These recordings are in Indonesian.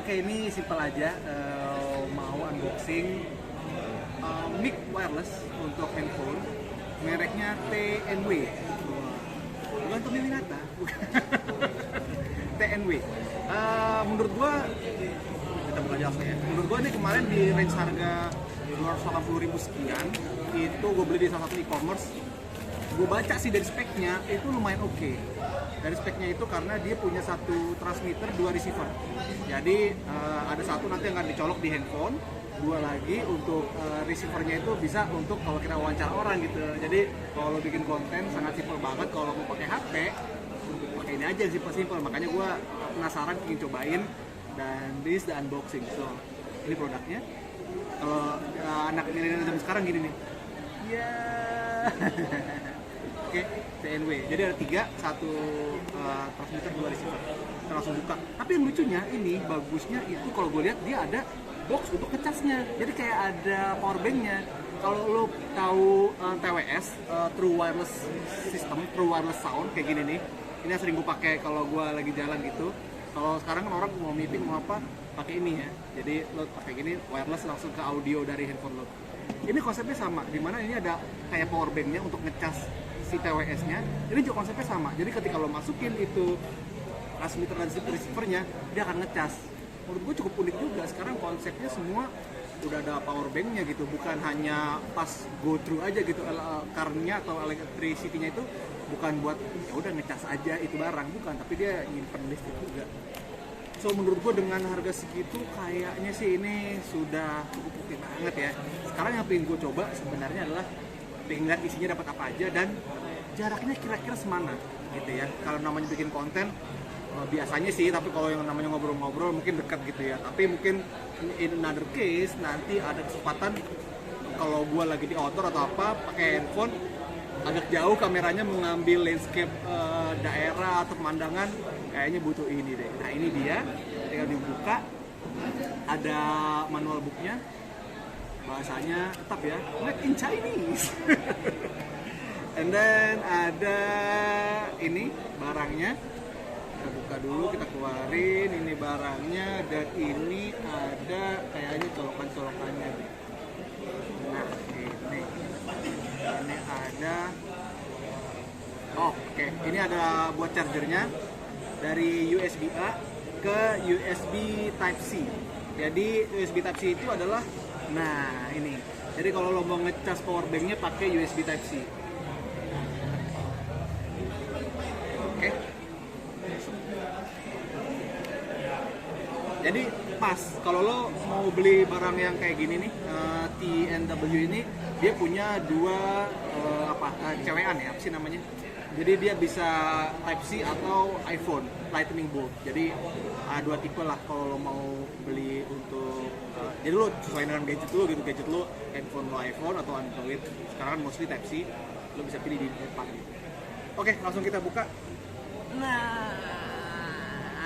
Oke, ini simple aja. Mau unboxing mic wireless untuk handphone, mereknya TNW. Bukan Tommy Winata, bukan. TNW. Menurut gua, kita buka jelas ya. Menurut gua ini kemarin di range harga 280.000 sekian, itu gue beli di salah satu e-commerce. Gue baca sih dari speknya itu lumayan oke. Dari speknya itu karena dia punya satu transmitter, dua receiver. Jadi ada satu nanti yang akan dicolok di handphone, dua lagi untuk receivernya itu bisa untuk kalau kita wawancara orang gitu. Jadi kalau lo bikin konten sangat simpel banget. Kalau mau pakai HP, pakai ini aja simpel. Makanya gue penasaran, ingin cobain, dan this the unboxing. So ini produknya. Kalau anak milenial zaman sekarang gini nih, ya. Oke, TNW. Jadi ada tiga, satu transmitter, dua receiver. Kita langsung buka. Tapi yang lucunya ini, bagusnya itu kalau gue lihat dia ada box untuk ngecasnya. Jadi kayak ada power banknya. Kalau lo tahu TWS, True Wireless System, True Wireless Sound kayak gini nih. Ini yang sering gue pakai kalau gue lagi jalan gitu. Kalau sekarang kan orang mau meeting mau apa, pakai ini ya. Jadi lo pakai gini, wireless langsung ke audio dari handphone lo. Ini konsepnya sama, dimana ini ada kayak power banknya untuk ngecas si TWS-nya. Ini juga konsepnya sama. Jadi ketika lo masukin itu transmitter dan receiver-nya, dia akan ngecas. Menurut gue cukup unik juga. Sekarang konsepnya semua udah ada power bank-nya gitu, bukan hanya pas go through aja gitu. Current-nya atau electricity-nya itu bukan buat ya udah ngecas aja itu barang, bukan, tapi dia nyimpen listrik juga. So menurut gue dengan harga segitu kayaknya sih ini sudah cukup oke banget ya. Sekarang yang pengen gue coba sebenarnya adalah pengen lihat isinya dapat apa aja dan jaraknya kira-kira semana gitu ya. Kalau namanya bikin konten biasanya sih, tapi kalau yang namanya ngobrol-ngobrol mungkin dekat gitu ya. Tapi mungkin in another case nanti ada kesempatan kalau gue lagi di outdoor atau apa pakai handphone agak jauh kameranya mengambil landscape daerah atau pemandangan, kayaknya butuh ini deh. Nah ini dia, tinggal dibuka, ada manual booknya, bahasanya tetap ya made in Chinese. And then ada ini barangnya, kita buka dulu, kita keluarin ini barangnya, dan ini ada kayaknya colokan-colokannya. Nah ini ada, oke, ini ada buat chargernya dari USB A ke USB Type C. Jadi USB Type C itu adalah, nah ini. Jadi kalau lo mau ngecas power banknya pakai USB Type C. Oke. Jadi pas kalau lo mau beli barang yang kayak gini nih, TNW ini dia punya dua CWan ya, apa sih namanya? Jadi dia bisa Type C atau iPhone Lightning Bolt. Jadi dua tipe lah kalau lo mau beli untuk jadi lo sesuai dengan gadget lo gitu, gadget lo handphone lo iPhone atau Android. Sekarang mostly Type C, lo bisa pilih di depan gitu. Oke, langsung kita buka. Nah,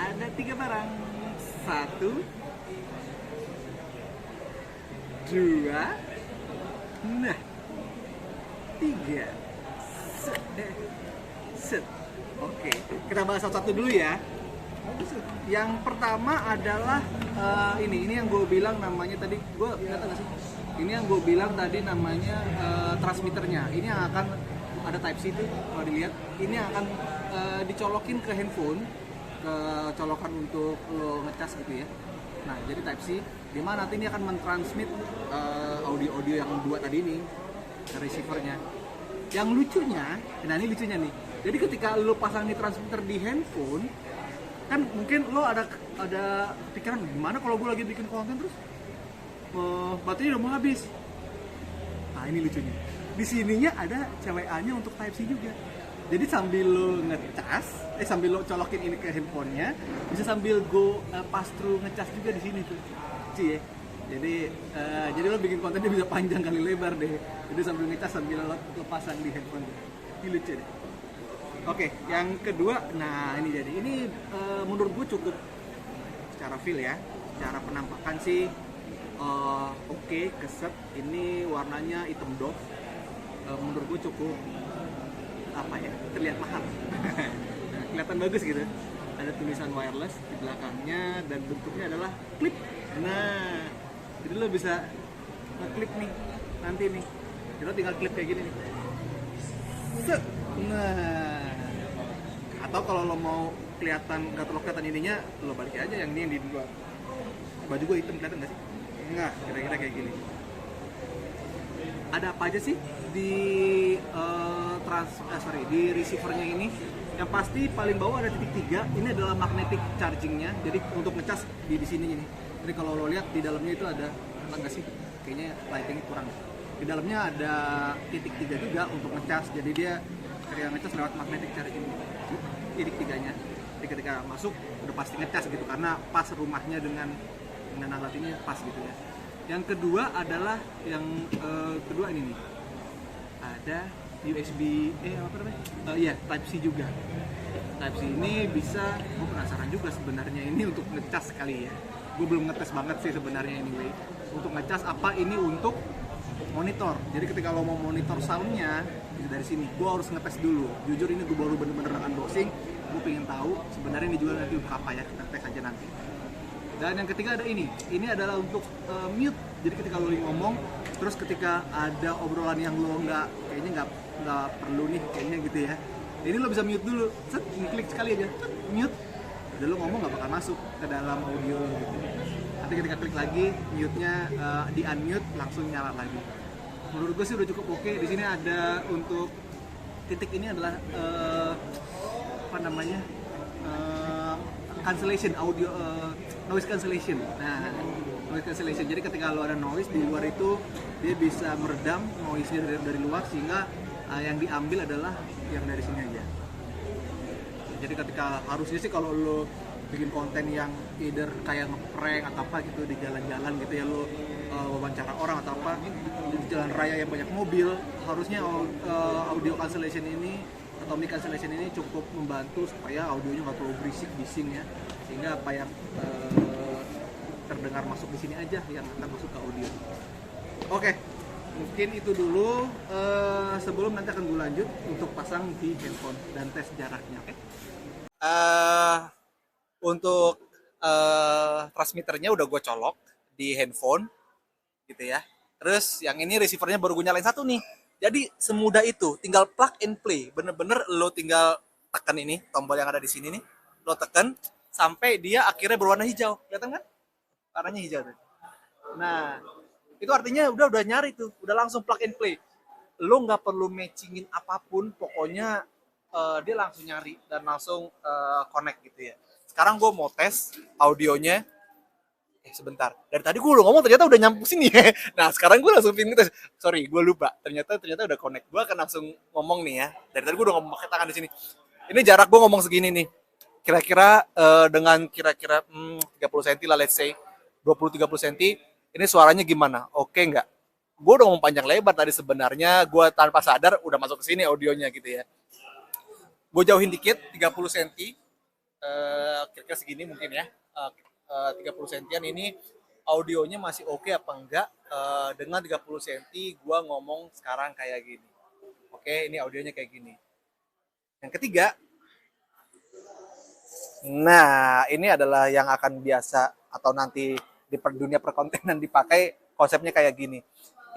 ada tiga barang. Satu, dua, nah, tiga. Set. Oke, kita bahas satu-satu dulu ya. Yang pertama adalah ini yang gue bilang namanya tadi, gue nggak tahu nggak sih. Ini yang gue bilang tadi namanya transmitternya. Ini yang akan ada Type C itu kalau dilihat. Ini yang akan dicolokin ke handphone, ke colokan untuk lo ngecas gitu ya. Nah jadi Type C, dimana nanti ini akan mentransmit audio-audio yang dua tadi ini ke receivernya. Yang lucunya, nah ini lucunya nih. Jadi ketika lo pasang di transmitter di handphone, kan mungkin lo ada pikiran gimana kalau gue lagi bikin konten terus baterainya udah mau habis. Nah ini lucunya. Di sininya ada CWA-nya untuk Type C juga. Jadi sambil lo ngecas, sambil lo colokin ini ke handphonenya, bisa sambil go pass through ngecas juga di sini tuh, cie. Jadi lo bikin kontennya bisa panjang kali lebar deh. Jadi sambil ngecas sambil lo pasang di handphone. Ini lucu deh. Oke, yang kedua, nah ini jadi ini menurut gue cukup secara feel ya, secara penampakan sih oke, keset. Ini warnanya hitam doff. Menurut gue cukup apa ya, terlihat mahal. Kelihatan bagus gitu. ada tulisan wireless di belakangnya dan bentuknya adalah clip. Nah, jadi lo bisa ngeklik nih nanti nih. Jadi lo tinggal klip kayak gini nih. Set. Nah, atau kalau lo mau kelihatan nggak terlalu kelihatan ininya, lo balik aja yang ini yang di luar. Baju gue hitam, kelihatan nggak sih? Enggak, kira-kira kayak gini. Ada apa aja sih di di receivernya ini? Yang pasti paling bawah ada titik 3. Ini adalah magnetic chargingnya. Jadi untuk ngecas di sini ini. Jadi kalau lo lihat di dalamnya itu ada apa nggak sih? Kayaknya lightingnya kurang. Di dalamnya ada titik 3 juga untuk ngecas. Jadi dia ketika ngecas lewat magnetic charging titik 3-nya. Jadi ketika masuk udah pasti ngecas gitu karena pas rumahnya dengan alat ini pas gitu ya. Yang kedua adalah kedua ini nih. Ada USB apa namanya? Iya, Type C juga. Type C ini bisa, gue penasaran juga sebenarnya ini untuk ngecas kali ya. Gue belum ngetes banget sih sebenarnya anyway. Untuk ngecas apa ini untuk monitor. Jadi ketika lo mau monitor soundnya dari sini, gue harus ngetes dulu. Jujur ini gue baru bener-bener unboxing. Gue pengen tahu sebenarnya ini juga nanti untuk apa ya, kita tes aja nanti. Dan yang ketiga ada ini adalah untuk mute. Jadi ketika lo ngomong, terus ketika ada obrolan yang lo kayaknya nggak perlu nih kayaknya gitu ya. Ini lo bisa mute dulu, set, klik sekali aja, mute. Udah lo ngomong nggak bakal masuk ke dalam audio gitu. Nanti ketika klik lagi, mute-nya di unmute langsung nyala lagi. Menurut gue sih udah cukup oke. Di sini ada untuk titik ini adalah apa namanya? Cancellation audio, noise cancellation. Nah, noise cancellation. Jadi ketika lo ada noise di luar itu dia bisa meredam noise-nya dari luar sehingga yang diambil adalah yang dari sini aja. Jadi ketika harusnya sih kalau lo bikin konten yang either kayak nge-prank atau apa gitu di jalan-jalan gitu ya, lo wawancara orang atau apa di jalan raya yang banyak mobil, harusnya audio cancellation ini atau mic cancellation ini cukup membantu supaya audionya nggak terlalu berisik bising ya, sehingga apa yang terdengar masuk di sini aja yang akan masuk ke audio. Oke, mungkin itu dulu sebelum nanti akan gue lanjut untuk pasang di handphone dan tes jaraknya. Oke? Untuk transmitternya udah gue colok di handphone gitu ya. Terus yang ini receivernya baru gue nyalain satu nih. Jadi semudah itu, tinggal plug and play. Bener-bener lo tinggal tekan ini, tombol yang ada di sini nih. Lo tekan sampai dia akhirnya berwarna hijau. Kelihatan kan? Warnanya hijau tuh. Nah, itu artinya udah nyari tuh. Udah langsung plug and play. Lo nggak perlu matchingin apapun, pokoknya dia langsung nyari dan langsung connect gitu ya. Sekarang gue mau tes audionya. Sebentar. Dari tadi gue udah ngomong ternyata udah nyampe sini ya. Nah, sekarang gue langsung pindah tes. Sorry, gue lupa. Ternyata udah connect. Gue akan langsung ngomong nih ya. Dari tadi gue udah ngomong pakai tangan di sini. Ini jarak gue ngomong segini nih. Kira-kira dengan kira-kira 30 cm lah, let's say 20-30 cm. Ini suaranya gimana? Oke nggak? Gue udah ngomong panjang lebar tadi sebenarnya. Gue tanpa sadar udah masuk ke sini audionya gitu ya. Gue jauhin dikit 30 cm. Kira-kira segini mungkin ya. 30 cm ini audionya masih oke apa enggak. Dengan 30 cm gue ngomong sekarang kayak gini. Oke, ini audionya kayak gini. Yang ketiga, nah ini adalah yang akan biasa atau nanti di dunia perkontenan dipakai, konsepnya kayak gini.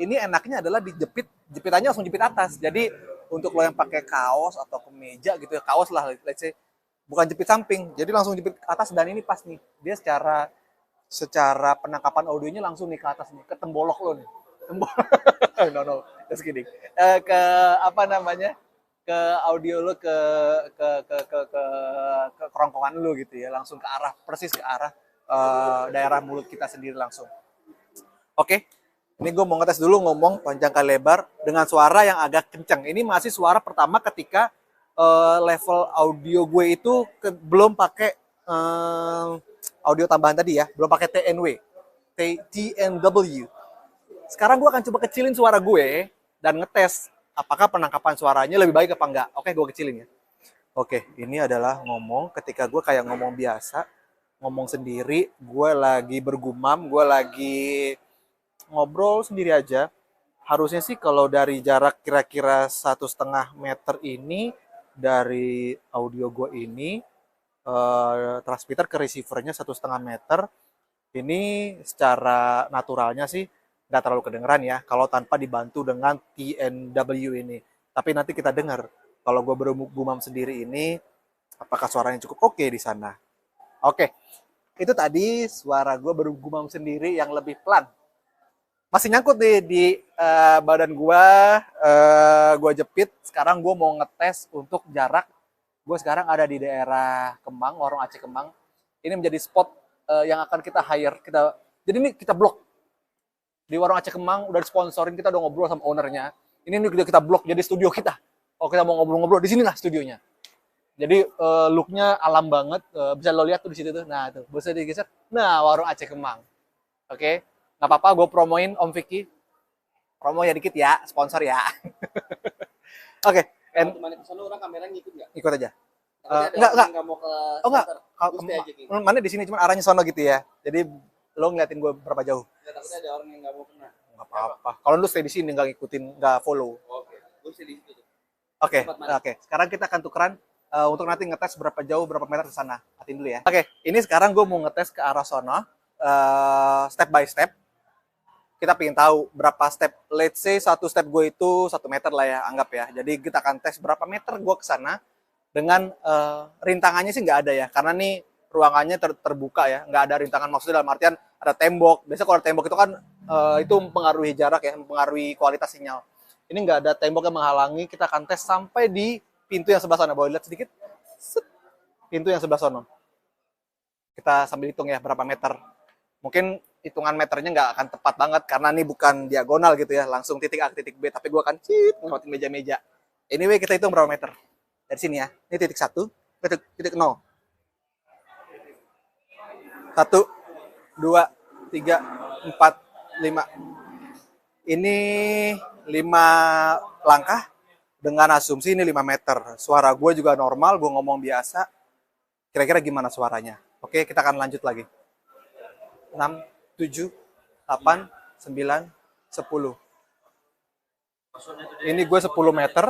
Ini enaknya adalah dijepit, jepitannya langsung jepit atas. Jadi untuk lo yang pakai kaos atau kemeja gitu ya, kaos lah let's say, bukan jepit samping, jadi langsung jepit atas dan ini pas nih. Dia secara penangkapan audionya langsung nih ke atas nih, ke tembolok lo nih. No, just kidding. Ke apa namanya? Ke audio lo ke kerongkongan lo gitu ya, langsung ke arah persis ke arah daerah mulut kita sendiri langsung. Oke. Ini gue mau ngetes dulu ngomong panjang kali lebar dengan suara yang agak kencang. Ini masih suara pertama ketika level audio gue itu belum pakai audio tambahan tadi ya, belum pakai TNW. Sekarang gue akan coba kecilin suara gue dan ngetes apakah penangkapan suaranya lebih baik apa enggak. Oke, gue kecilin ya. Oke, ini adalah ngomong ketika gue kayak ngomong biasa, ngomong sendiri, gue lagi bergumam, gue lagi ngobrol sendiri aja. Harusnya sih kalau dari jarak kira-kira 1,5 meter ini dari audio gue ini transmitter ke receivernya 1,5 meter. Ini secara naturalnya sih nggak terlalu kedengeran ya kalau tanpa dibantu dengan TNW ini. Tapi nanti kita dengar kalau gue bergumam sendiri ini apakah suaranya cukup oke di sana. Oke, itu tadi suara gue bergumam sendiri yang lebih pelan. Masih nyangkut di badan gue jepit. Sekarang gue mau ngetes untuk jarak. Gue sekarang ada di daerah Kemang, Warung Aceh Kemang. Ini menjadi spot yang akan kita hire. Jadi ini kita blok. Di Warung Aceh Kemang udah sponsorin, kita udah ngobrol sama ownernya. Ini udah kita blok jadi studio kita. Kalau kita mau ngobrol-ngobrol, di sinilah studionya. Jadi looknya alam banget. Bisa lo lihat tuh di situ tuh. Nah tuh, bisa digeser. Nah, Warung Aceh Kemang. Oke, nggak apa-apa. Gue promoin Om Vicky. Promo ya dikit ya, sponsor ya. Oke. Kalau teman ke sana orang kamera ngikut nggak? Ikut aja. Enggak. Enggak Mau ke Oh enggak. mana Di sini cuma arahnya sono gitu ya. Jadi lo ngeliatin gue berapa jauh. Ya, takutnya ada orang yang nggak mau kena. Nggak apa-apa. Kalau lu stay di sini nggak ngikutin, nggak follow. Oke, gue sih di situ. Oke. Sekarang kita akan tukeran untuk nanti ngetes berapa jauh, berapa meter ke sana. Hatiin dulu ya. Oke, ini sekarang gue mau ngetes ke arah sono, step by step. Kita pengen tahu berapa step. Let's say satu step gue itu 1 meter lah ya, anggap ya. Jadi kita akan tes berapa meter gue ke sana dengan rintangannya sih nggak ada ya, karena nih ruangannya terbuka ya, nggak ada rintangan, maksudnya dalam artian ada tembok. Biasanya kalau ada tembok itu kan itu mempengaruhi jarak ya, mempengaruhi kualitas sinyal. Ini nggak ada tembok yang menghalangi. Kita akan tes sampai di pintu yang sebelah sana. Boleh lihat sedikit? Pintu yang sebelah sana. Kita sambil hitung ya berapa meter. Mungkin hitungan meternya nggak akan tepat banget karena ini bukan diagonal gitu ya, langsung titik A ke titik B. Tapi gue akan ngelewatin meja-meja. Anyway, kita hitung berapa meter. Dari sini ya. Ini titik 1 ke titik 0. 1, 2, 3, 4, 5. Ini 5 langkah dengan asumsi ini 5 meter. Suara gue juga normal, gue ngomong biasa. Kira-kira gimana suaranya? Oke, kita akan lanjut lagi. 6, 7, 8, 9, 10. Ini gue 10 meter.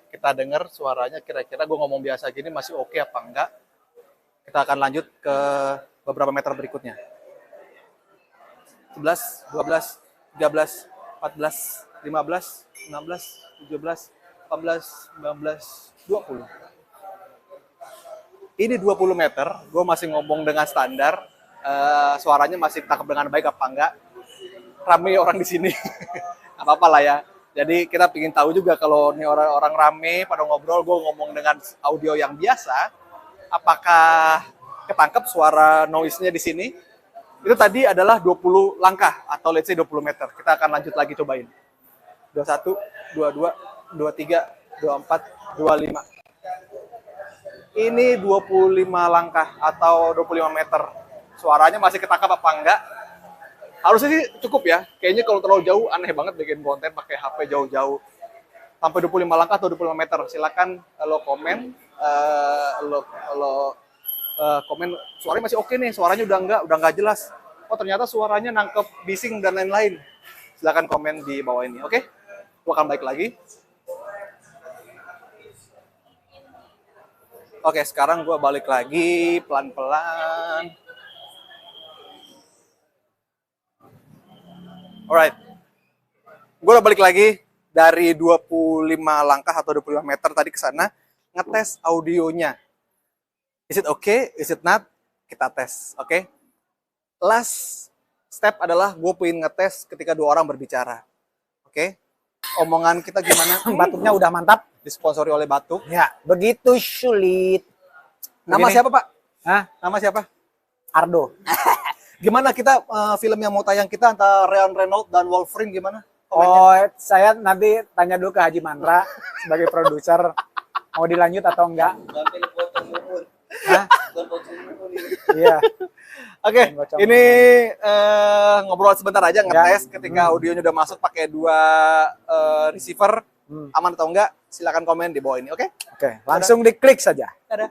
Kita dengar suaranya, kira-kira gue ngomong biasa gini masih oke apa enggak. Kita akan lanjut ke beberapa meter berikutnya. 11, 12, 13, 14, 15, 16, 17, 18, 19, 20. Ini 20 meter, gue masih ngomong dengan standar. Suaranya masih tangkap dengan baik apa enggak. Rame orang di sini. Apa-apa lah ya. Jadi kita ingin tahu juga kalau nih orang-orang rame pada ngobrol, gue ngomong dengan audio yang biasa, apakah ketangkep suara noise-nya di sini? Itu tadi adalah 20 langkah atau let's say 20 meter. Kita akan lanjut lagi cobain. 21, 22, 23, 24, 25. Ini 25 langkah atau 25 meter. Suaranya masih ketangkap apa enggak? Harusnya sih cukup ya. Kayaknya kalau terlalu jauh aneh banget bikin konten pakai HP jauh-jauh. Sampai 25 langkah atau 25 meter. Silakan lo komen, komen suaranya masih oke nih, suaranya udah nggak jelas. Oh ternyata suaranya nangkep bising dan lain-lain. Silakan komen di bawah ini, oke? Gua akan balik lagi. Oke, sekarang gua balik lagi pelan-pelan. Alright, gue udah balik lagi dari 25 langkah atau 25 meter tadi ke sana, ngetes audionya. Is it okay? Is it not? Kita tes, oke? Okay? Last step adalah gue pengen ngetes ketika 2 orang berbicara. Oke? Okay? Omongan kita gimana? Batuknya udah mantap. Disponsori oleh batuk. Ya, begitu sulit. Nama Begini. siapa, Pak? Hah? Nama siapa? Ardo. Gimana kita film yang mau tayang kita antara Ryan Reynolds dan Wolverine gimana? Oh, saya nanti tanya dulu ke Haji Mandra sebagai produser mau dilanjut atau enggak. Hah? Iya. Oke, ini ngobrol sebentar aja ngetes ketika audionya udah masuk pakai 2 receiver aman atau enggak? Silakan komen di bawah ini, oke? Oke, langsung diklik saja.